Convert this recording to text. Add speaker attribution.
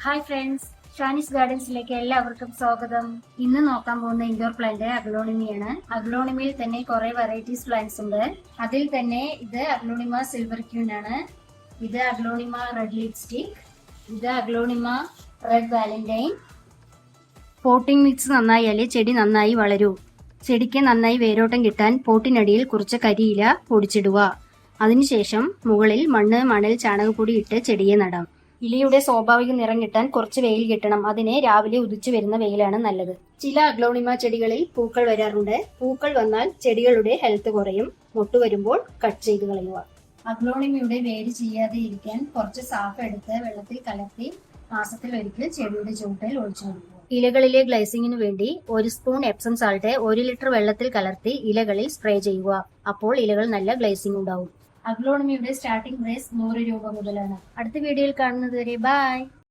Speaker 1: Hi friends, ഷാനിസ് ഗാർഡൻസിലേക്ക് എല്ലാവർക്കും സ്വാഗതം. ഇന്ന് നോക്കാൻ പോകുന്ന ഇൻഡോർ പ്ലാന്റ് അഗ്ലോണിമയാണ്. അഗ്ലോണിമയിൽ തന്നെ കുറെ വെറൈറ്റീസ് പ്ലാന്റ്സ് ഉണ്ട്. അതിൽ തന്നെ ഇത് അഗ്ലോണിമ സിൽവർ ക്യൂൻ ആണ്. ഇത് അഗ്ലോണിമ റെഡ് ലിപ്സ്റ്റിക്, ഇത് aglaonema red valentine. Potting mix നന്നായാലേ ചെടി നന്നായി വളരൂ. ചെടിക്ക് നന്നായി വേരോട്ടം കിട്ടാൻ പോട്ടിനടിയിൽ കുറച്ച് കരിയില പൊടിച്ചിടുക. അതിനുശേഷം മുകളിൽ മണ്ണ്, മണൽ, ചാണകപ്പൊടി ഇട്ട് ചെടിയെ നടാം. ഇലയുടെ സ്വാഭാവിക നിറം കിട്ടാൻ കുറച്ച് വെയിൽ കിട്ടണം. അതിനെ രാവിലെ ഉദിച്ചു വരുന്ന വെയിലാണ് നല്ലത്. ചില അഗ്ലോണിമ ചെടികളിൽ പൂക്കൾ വരാറുണ്ട്. പൂക്കൾ വന്നാൽ ചെടികളുടെ ഹെൽത്ത് കുറയും. മൊട്ട് വരുമ്പോൾ കട്ട് ചെയ്ത് കളയുക. അഗ്ലോണിമയുടെ വേര് ചെയ്യാതെ ഇരിക്കാൻ കുറച്ച് സാഫ് എടുത്ത് വെള്ളത്തിൽ കലർത്തി മാസത്തിൽ ഒരിക്കൽ ചെടിയുടെ ചുവട്ടിൽ ഒഴിച്ചു കൊടുക്കുക. ഇലകളിലെ ഗ്ലൈസിങ്ങിനു വേണ്ടി 1 സ്പൂൺ എപ്സം സാൾട്ട് 1 ലിറ്റർ വെള്ളത്തിൽ കലർത്തി ഇലകളിൽ സ്പ്രേ ചെയ്യുക. അപ്പോൾ ഇലകൾ നല്ല ഗ്ലൈസിംഗ് ഉണ്ടാവും. അഗ്ലോണിമയുടെ സ്റ്റാർട്ടിംഗ് പ്രൈസ് 100 രൂപ മുതലാണ്. അടുത്ത വീഡിയോയിൽ കാണുന്നത് വരെ ബൈ.